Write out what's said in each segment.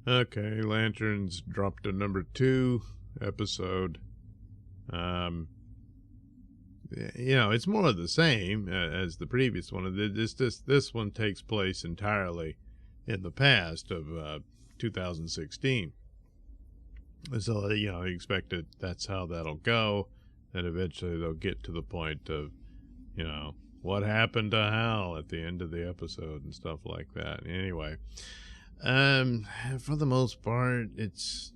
Okay, Lanterns dropped a number 2 episode. It's more of the same as the previous one. This one takes place entirely in the past of 2016. So, you expect that's how that'll go. And eventually they'll get to the point of, what happened to Hal at the end of the episode and stuff like that. Anyway, for the most part, it's,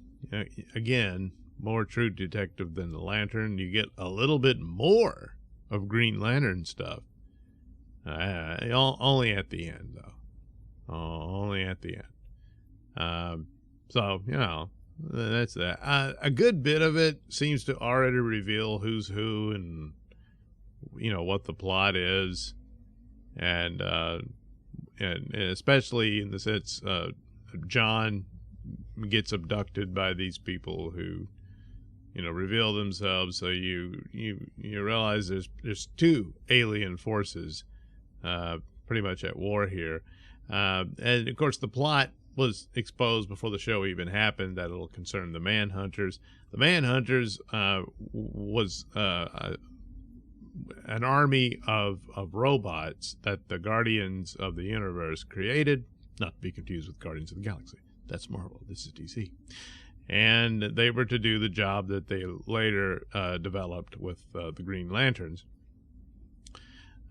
again, more True Detective than the Lantern. You get a little bit more of Green Lantern stuff. Only at the end, though. Only at the end. So, that's that. A good bit of it seems to already reveal who's who and, what the plot is. And especially in the sense, John gets abducted by these people who, reveal themselves. So you realize there's 2 alien forces pretty much at war here. And of course the plot was exposed before the show even happened, that it'll concern the Manhunters. The Manhunters was an army of robots that the Guardians of the Universe created, not to be confused with Guardians of the Galaxy. That's Marvel. This is DC. And they were to do the job that they later developed with the Green Lanterns.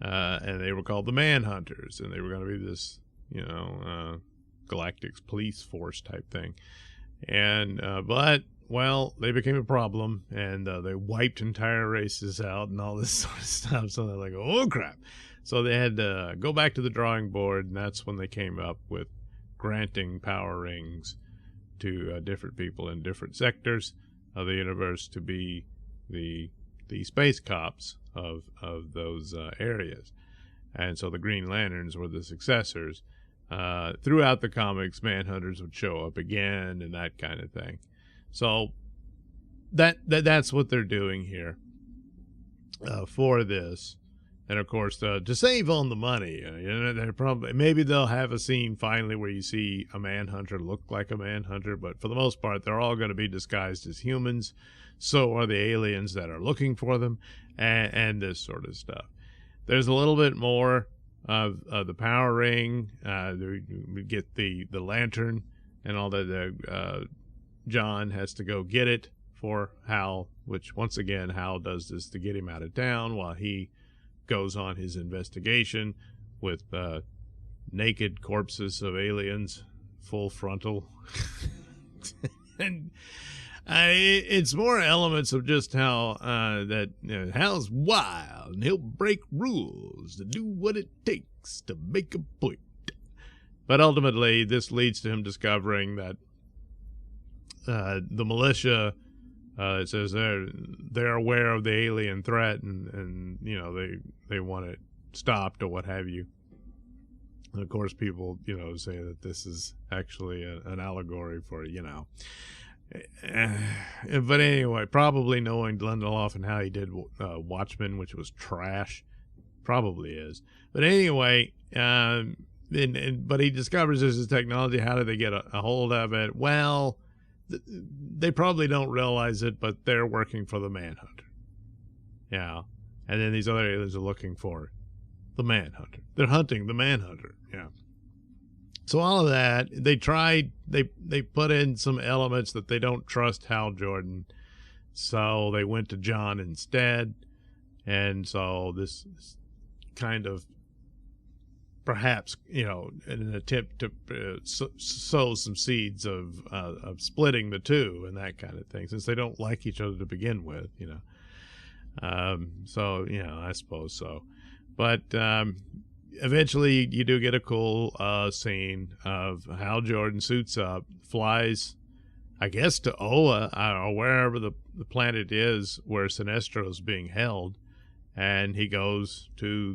And they were called the Manhunters, and they were going to be this, Galactic's police force type thing. And but they became a problem, and they wiped entire races out and all this sort of stuff. So they're like, oh crap. So they had to go back to the drawing board, and that's when they came up with granting power rings to different people in different sectors of the universe to be the space cops of those areas. And so the Green Lanterns were the successors. Throughout the comics, Manhunters would show up again and that kind of thing. So that's what they're doing here for this. And of course, to save on the money, maybe they'll have a scene finally where you see a Manhunter look like a Manhunter, but for the most part, they're all going to be disguised as humans. So are the aliens that are looking for them, and this sort of stuff. There's a little bit more of the power ring. We get the lantern and all that. John has to go get it for Hal, which once again, Hal does this to get him out of town while he goes on his investigation with naked corpses of aliens, full frontal. And it's more elements of just how Hal's wild and he'll break rules to do what it takes to make a point. But ultimately, this leads to him discovering that the militia, it says they're aware of the alien threat, and they want it stopped or what have you. And of course, people say that this is actually an allegory for But anyway, probably knowing Lindelof and how he did Watchmen, which was trash, probably is. But anyway, but he discovers there's this technology. How do they get a hold of it? Well, they probably don't realize it, but they're working for the Manhunter. Yeah. And then these other aliens are looking for the Manhunter. They're hunting the Manhunter. Yeah. So all of that, they put in some elements that they don't trust Hal Jordan. So they went to John instead. And so this kind of, perhaps, in an attempt to sow some seeds of splitting the two and that kind of thing, since they don't like each other to begin with, So, I suppose so. But eventually you do get a cool scene of Hal Jordan suits up, flies, I guess, to Oa or wherever the planet is where Sinestro's being held, and he goes to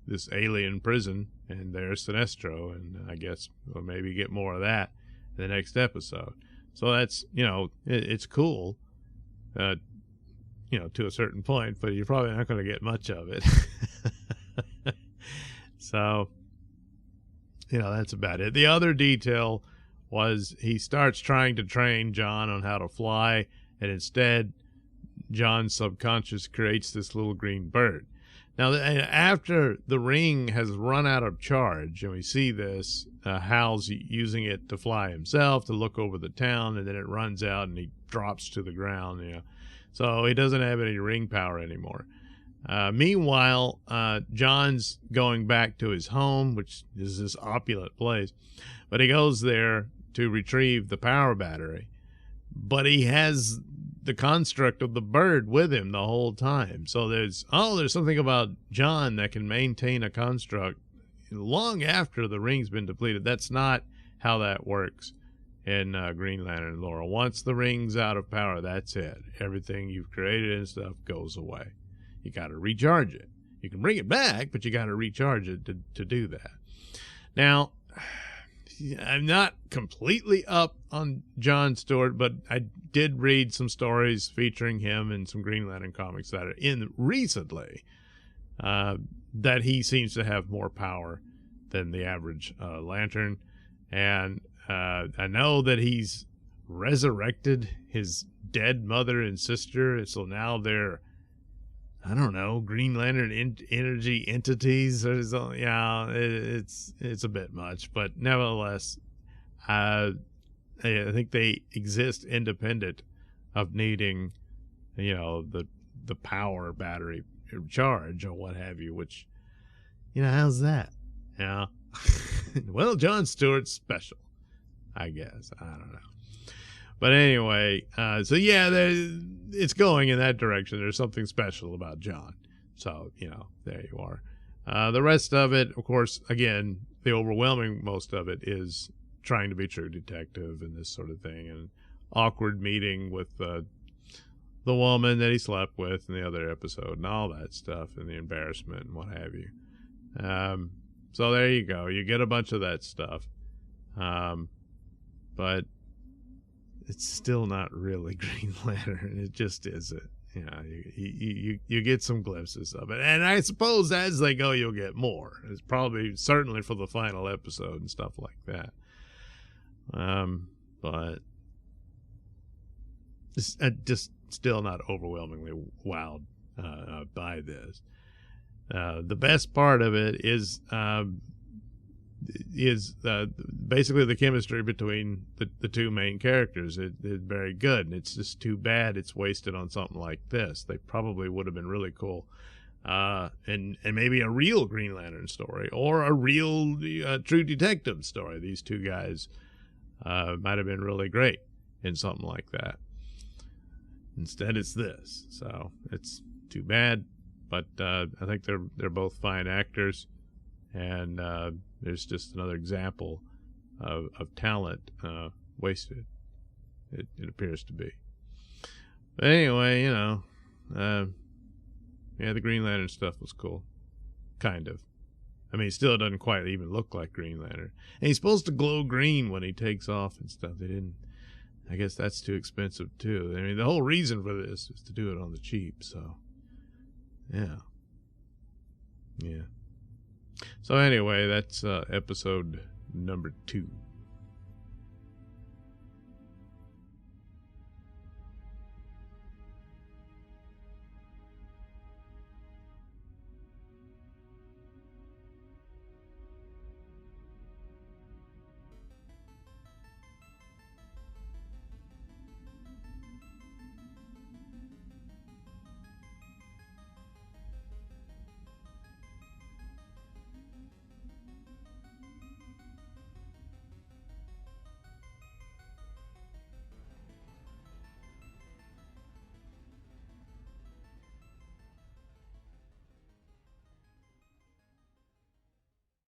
this alien prison, and there's Sinestro, and I guess we'll maybe get more of that in the next episode. So that's, it's cool, to a certain point, but you're probably not going to get much of it. So, that's about it. The other detail was he starts trying to train John on how to fly, and instead John's subconscious creates this little green bird. Now, after the ring has run out of charge, and we see this, Hal's using it to fly himself, to look over the town, and then it runs out and he drops to the ground, you know. So he doesn't have any ring power anymore. Meanwhile, John's going back to his home, which is this opulent place, but he goes there to retrieve the power battery. But he has the construct of the bird with him the whole time. So there's something about John that can maintain a construct long after the ring's been depleted. That's not how that works in Green Lantern lore. Once the ring's out of power, that's it. Everything you've created and stuff goes away. You got to recharge it. You can bring it back, but you got to recharge it to do that. Now, I'm not completely up on John Stewart, but I did read some stories featuring him in some Green Lantern comics that are in recently, that he seems to have more power than the average Lantern. And I know that he's resurrected his dead mother and sister, so now they're, I don't know, Green Lantern energy entities or something. Yeah, it's a bit much, but nevertheless, I think they exist independent of needing, you know, the power battery charge or what have you. Which, you know, how's that? Yeah. Well, John Stewart's special, I guess. I don't know. But anyway, so yeah, it's going in that direction. There's something special about John. So, you know, there you are. The rest of it, of course, again, the overwhelming most of it is trying to be true detective and this sort of thing. And awkward meeting with the woman that he slept with in the other episode and all that stuff and the embarrassment and what have you. So there you go. You get a bunch of that stuff. But it's still not really Green Lantern. It just isn't. You know, you get some glimpses of it. And I suppose as they go, you'll get more. It's probably, certainly for the final episode and stuff like that. But just still not overwhelmingly wowed by this. The best part of it is basically the chemistry between the two main characters. It's very good, and it's just too bad it's wasted on something like this. They probably would have been really cool, and maybe a real Green Lantern story or a real True Detective story. These two guys might have been really great in something like that. Instead, it's this, so it's too bad. But I think they're both fine actors, and there's just another example of talent wasted. It appears to be. But anyway, you know, yeah, the Green Lantern stuff was cool, kind of. I mean, it still doesn't quite even look like Green Lantern, and he's supposed to glow green when he takes off and stuff. They didn't. I guess that's too expensive too. I mean, the whole reason for this is to do it on the cheap. So, yeah. So anyway, that's episode number 2.